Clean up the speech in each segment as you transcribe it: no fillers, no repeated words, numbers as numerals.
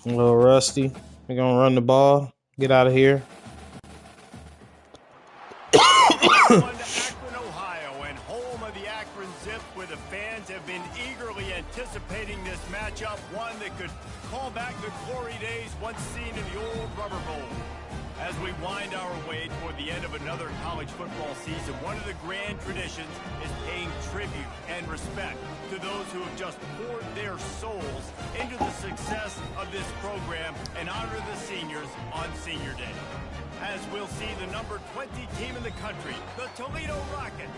A little rusty. We're gonna run the ball. Get out of here. Akron, Ohio, and home of the Akron Zip, where the fans have been eagerly anticipating this matchup, one that could call back the glory days once seen in the old Rubber Bowl. As we wind our way toward the end of another college football season, one of the grand traditions is paying tribute and respect to those who have just poured their souls into the success of this program and honor the seniors on Senior Day. As we'll see the number 20 team in the country, the Toledo Rockets,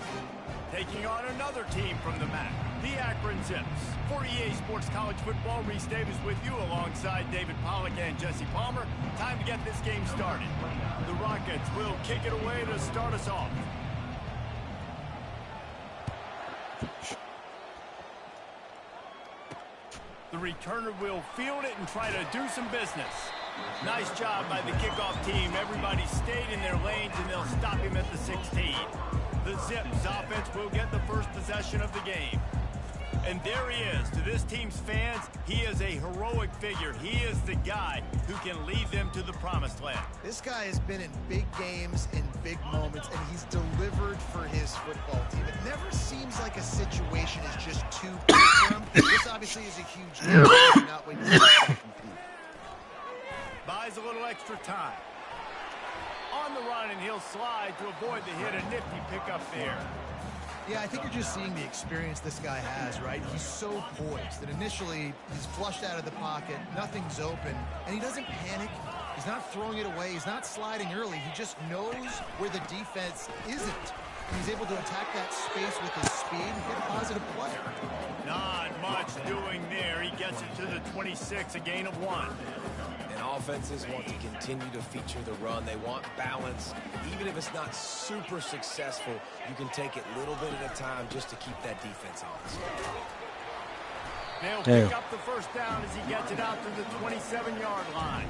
taking on another team from the MAC, the Akron Zips. For EA Sports College Football, Reese Davis with you alongside David Pollack and Jesse Palmer. Time to get this game started. The Rockets will kick it away to start us off. The returner will field it and try to do some business. Nice job by the kickoff team. Everybody stayed in their lanes, and they'll stop him at the 16. The Zips offense will get the first possession of the game. And there he is. To this team's fans, he is a heroic figure. He is the guy who can lead them to the promised land. This guy has been in big games, in big moments, and he's delivered for his football team. It never seems like a situation is just too big for him. This obviously is a huge game. He cannot wait to compete. Buys a little extra time. On the run, and he'll slide to avoid the hit. A nifty pickup there. Yeah, I think you're just seeing the experience this guy has, right? He's so poised that initially he's flushed out of the pocket, nothing's open, and he doesn't panic. He's not throwing it away. He's not sliding early. He just knows where the defense isn't. He's able to attack that space with his speed and get a positive play. Not much doing there. He gets it to the 26, a gain of 1. Offenses want to continue to feature the run. They want balance. Even if it's not super successful, you can take it little bit at a time just to keep that defense honest. They'll pick up the first down as he gets it out to the 27-yard line.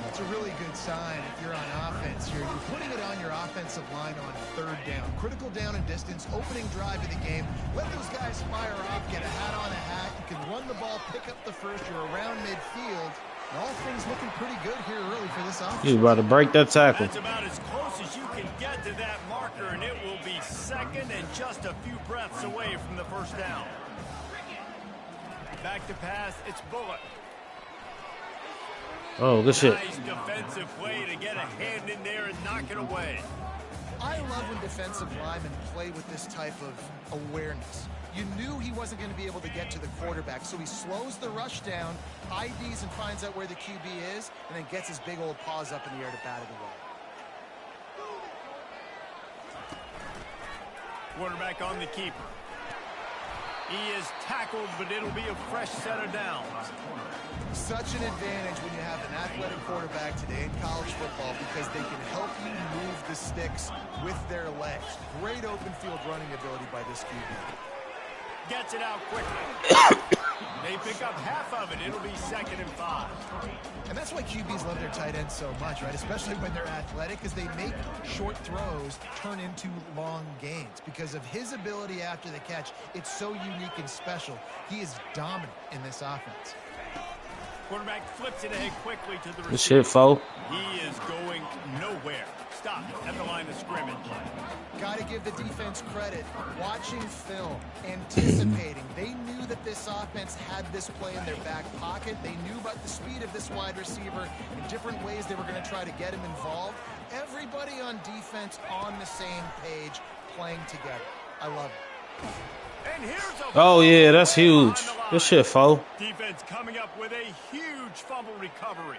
That's a really good sign if you're on offense. You're putting it on your offensive line on third down. Critical down and distance, opening drive of the game. Let those guys fire off, get a hat on a hat. You can run the ball, pick up the first. You're around midfield. All things looking pretty good here early for this offense. He's about to break that tackle. That's about as close as you can get to that marker, and it will be second and just a few breaths away from the first down. Back to pass, it's Bullock. Oh, good shit. Nice defensive play to get a hand in there and knock it away. I love when defensive linemen play with this type of awareness. You knew he wasn't going to be able to get to the quarterback, so he slows the rush down, IDs and finds out where the QB is, and then gets his big old paws up in the air to bat it away. Quarterback on the keeper. He is tackled, but it'll be a fresh set of downs. Such an advantage when you have an athletic quarterback today in college football because they can help you move the sticks with their legs. Great open field running ability by this QB. Gets it out quickly. They pick up half of it. It'll be 2nd and 5. And that's why QBs love their tight ends so much, right? Especially when they're athletic, because they make short throws turn into long gains. Because of his ability after the catch, it's so unique and special. He is dominant in this offense. Quarterback flips it ahead quickly to the receiver. Good shit, foe. He is going nowhere. Stop at the line of scrimmage. Got to give the defense credit. Watching film, anticipating. They knew that this offense had this play in their back pocket. They knew about the speed of this wide receiver and different ways they were going to try to get him involved. Everybody on defense on the same page, playing together. I love it. And here's a Oh, yeah, that's huge. Good shit, foe. Defense coming up with a huge fumble recovery.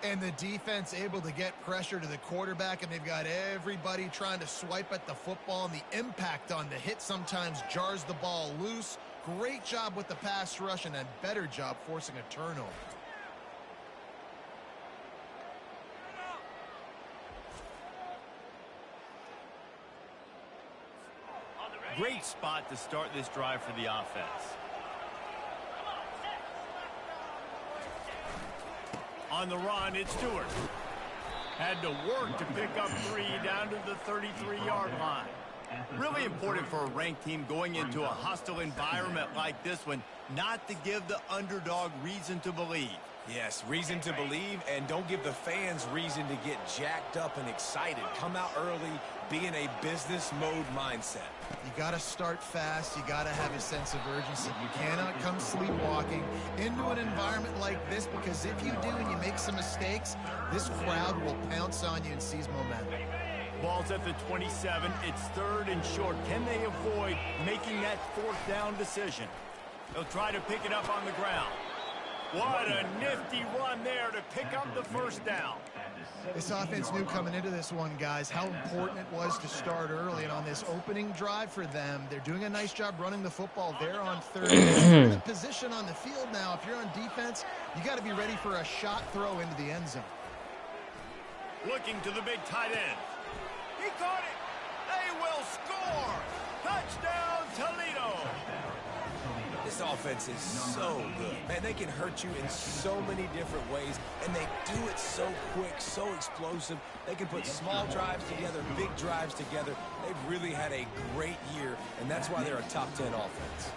And the defense able to get pressure to the quarterback, and they've got everybody trying to swipe at the football, and the impact on the hit sometimes jars the ball loose. Great job with the pass rush, and a better job forcing a turnover. Great spot to start this drive for the offense. On the run, it's Stewart. Had to work to pick up 3 down to the 33-yard line. Really important for a ranked team going into a hostile environment like this one, not to give the underdog reason to believe. Yes, reason to believe, and don't give the fans reason to get jacked up and excited. Come out early, be in a business mode mindset. You got to start fast. You got to have a sense of urgency. You cannot come sleepwalking into an environment like this, because if you do and you make some mistakes, this crowd will pounce on you and seize momentum. Ball's at the 27. It's 3rd and short. Can they avoid making that 4th down decision? They'll try to pick it up on the ground. What a nifty run there to pick up the 1st down. This offense knew coming into this one, guys, how important it was to start early. And on this opening drive for them, they're doing a nice job running the football. They're on 3rd. They're in position on the field now. If you're on defense, you got to be ready for a shot throw into the end zone. Looking to the big tight end. He caught it. They will score. Touchdown, Toledo. This offense is so good. Man, they can hurt you in so many different ways, and they do it so quick, so explosive. They can put small drives together, big drives together. They've really had a great year, and that's why they're a top 10 offense.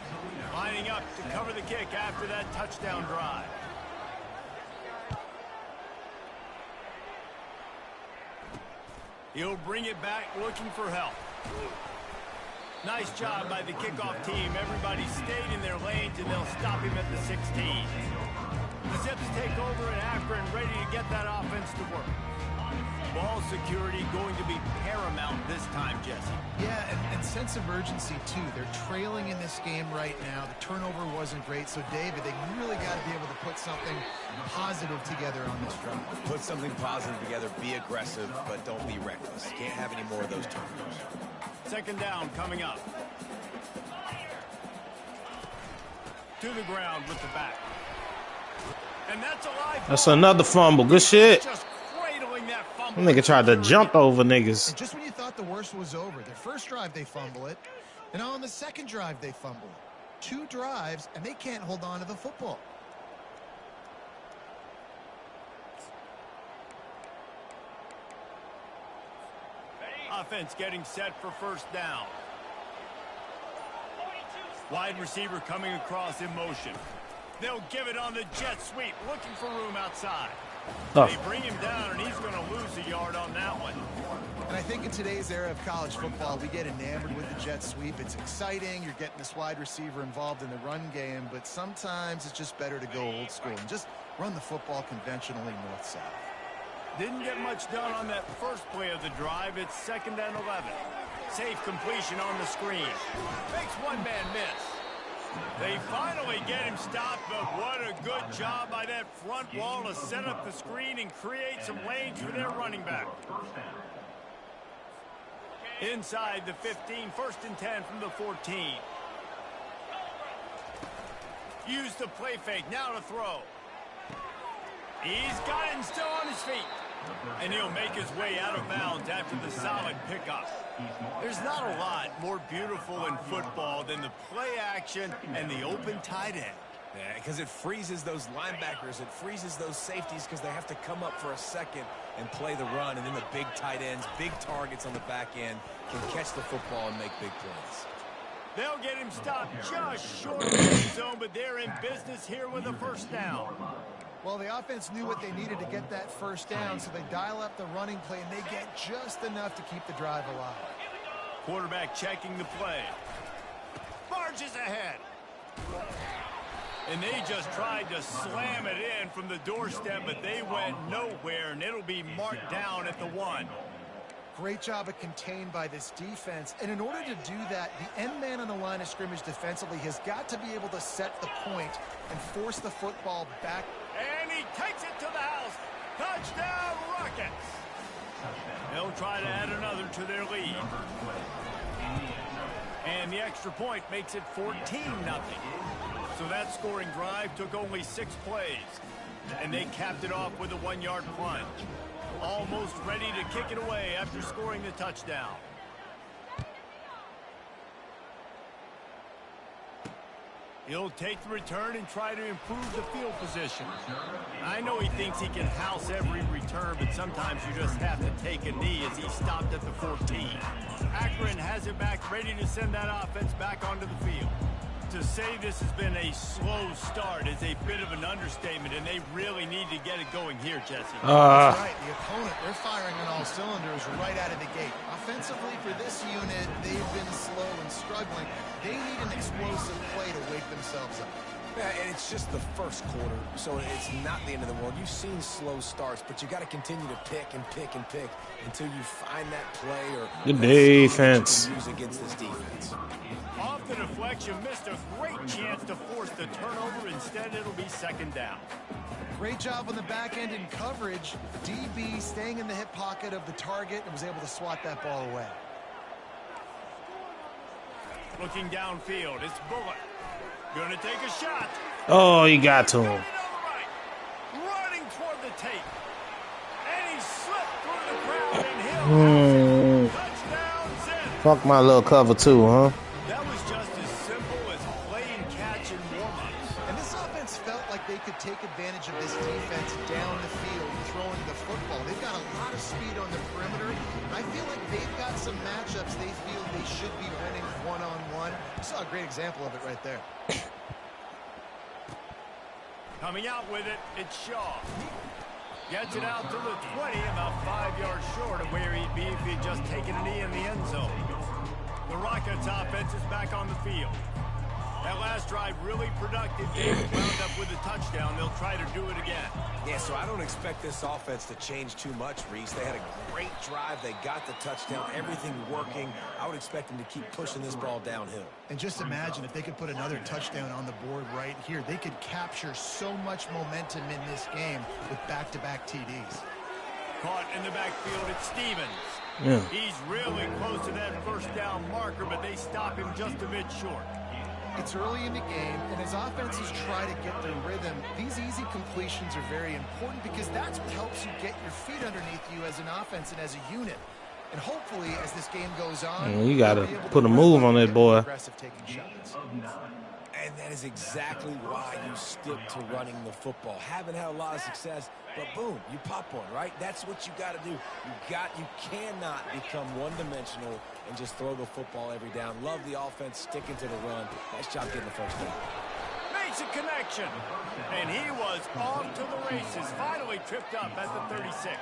Lining up to cover the kick after that touchdown drive. He'll bring it back looking for help. Nice job by the kickoff team. Everybody stayed in their lanes, and they'll stop him at the 16. The Zips take over in Akron, ready to get that offense to work. Ball security going to be paramount this time, Jesse. Yeah, and sense of urgency, too. They're trailing in this game right now. The turnover wasn't great. So, David, they really got to be able to put something positive together on this drive. Put something positive together, be aggressive, but don't be reckless. Can't have any more of those turnovers. 2nd down coming up. To the ground with the back. And that's a live. That's another fumble. Good shit. Just cradling that fumble. Nigga tried to jump over niggas. And just when you thought the worst was over, their first drive they fumble it, and on the second drive they fumble it. 2 drives, and they can't hold on to the football. Offense getting set for 1st down. Wide receiver coming across in motion. They'll give it on the jet sweep, looking for room outside. They bring him down, and he's going to lose a yard on that one. And I think in today's era of college football, we get enamored with the jet sweep. It's exciting. You're getting this wide receiver involved in the run game, but sometimes it's just better to go old school and just run the football conventionally north-south. Didn't get much done on that first play of the drive. It's 2nd and 11. Safe completion on the screen. Makes one man miss. They finally get him stopped, but what a good job by that front wall to set up the screen and create some lanes for their running back. Inside the 15, 1st and 10 from the 14. Use the play fake, now to throw. He's got it and still on his feet. And he'll make his way out of bounds after the solid pickup. There's not a lot more beautiful in football than the play action and the open tight end. Yeah, because it freezes those linebackers. It freezes those safeties because they have to come up for a second and play the run. And then the big tight ends, big targets on the back end can catch the football and make big plays. They'll get him stopped just short of the end zone, but they're in business here with a 1st down. Well, the offense knew what they needed to get that 1st down, so they dial up the running play, and they get just enough to keep the drive alive. Quarterback checking the play. Barges ahead. And they just tried to slam it in from the doorstep, but they went nowhere, and it'll be marked down at the 1. Great job of contained by this defense. And in order to do that, the end man on the line of scrimmage defensively has got to be able to set the point and force the football back. And he takes it to the house. Touchdown, Rockets. They'll try to add another to their lead. And the extra point makes it 14-0. So that scoring drive took only 6 plays. And they capped it off with a 1-yard plunge. Almost ready to kick it away after scoring the touchdown. He'll take the return and try to improve the field position. I know he thinks he can house every return, but sometimes you just have to take a knee as he stopped at the 14. Akron has it back, ready to send that offense back onto the field. To say this has been a slow start is a bit of an understatement, and they really need to get it going here, Jesse. That's right. The opponent, they're firing on all cylinders right out of the gate. Offensively, for this unit, they've been slow and struggling. They need an explosive play to wake themselves up. Yeah, and it's just the first quarter, so it's not the end of the world. You've seen slow starts, but you got to continue to pick and pick and pick until you find that play or good defense. use against this defense. Off the deflection, missed a great chance to force the turnover. Instead, it'll be second down. Great job on the back end in coverage. DB staying in the hip pocket of the target and was able to swat that ball away. Looking downfield, it's Bullock. Gonna take a shot. Oh, he got to him. Running toward the tape. And he slipped through the crowd and touchdown, Zip. Fuck my little cover too, huh? That was just as simple as playing catch and warm-ups. And this offense felt like they could take advantage of this defense down the field, throwing the football. They've got a lot of speed on the perimeter. I feel like they've got some matchups they feel they should be winning one-on-one. You saw a great example of it right there. Coming out with it, it's Shaw. Gets it out to the 20, about 5 yards short of where he'd be if he'd just taken a knee in the end zone. The Rockets offense is back on the field. That last drive really productive. They wound up with a touchdown. They'll try to do it again. Yeah, so I don't expect this offense to change too much, Reese. They had a great drive. They got the touchdown. Everything working. I would expect them to keep pushing this ball downhill. And just imagine if they could put another touchdown on the board right here. They could capture so much momentum in this game with back-to-back TDs. Caught in the backfield, it's Stevens. Yeah. He's really close to that first down marker, but they stop him just a bit short. It's early in the game, and as offenses try to get their rhythm, these easy completions are very important because that's what helps you get your feet underneath you as an offense and as a unit. And hopefully, as this game goes on, you got to put a move on that boy. Aggressive taking shots. And that is exactly why you stick to running the football. Haven't had a lot of success, but boom, you pop one, right? That's what you got to do. You cannot become one-dimensional and just throw the football every down. Love the offense, sticking to the run. Nice job getting the first down. Makes a connection. And he was off to the races. Finally tripped up at the 36.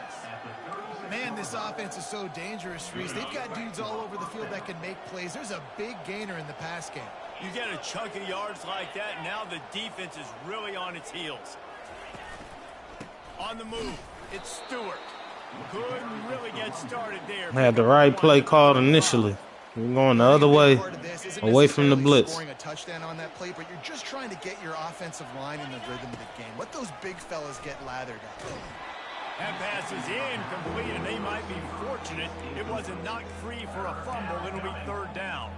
Man, this offense is so dangerous, Reese. They've got dudes all over the field that can make plays. There's a big gainer in the pass game. You get a chunk of yards like that, now the defense is really on its heels. On the move, it's Stewart. Couldn't really get started there. Had the right play called initially. We're going the other way, away from the blitz. Scoring a touchdown on that play, but you're just trying to get your offensive line in the rhythm of the game. Let those big fellas get lathered up. That pass is incomplete, and they might be fortunate it wasn't knocked free for a fumble. It'll be third down.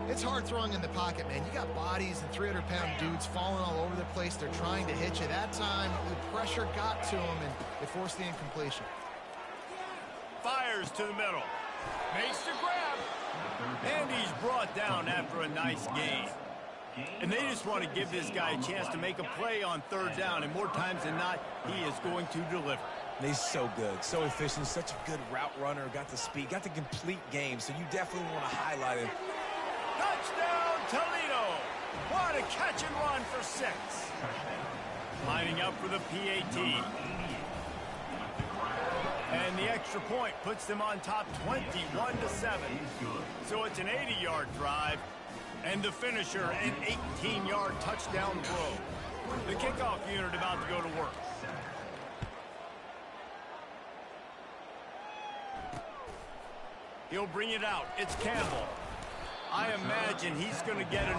It's hard throwing in the pocket, man. You got bodies and 300-pound dudes falling all over the place. They're trying to hit you. That time, the pressure got to them, and it forced the incompletion. Fires to the middle. Makes the grab. And he's brought down after a nice gain. And they just want to give this guy a chance to make a play on third down, and more times than not, he is going to deliver. He's so good, so efficient, such a good route runner, got the speed, got the complete game, so you definitely want to highlight him. Touchdown, Toledo! What a catch and run for 6. Lining up for the PAT. And the extra point puts them on top 21-7. So it's an 80-yard drive. And the finisher, an 18-yard touchdown throw. The kickoff unit about to go to work. He'll bring it out. It's Campbell. I imagine he's going to get a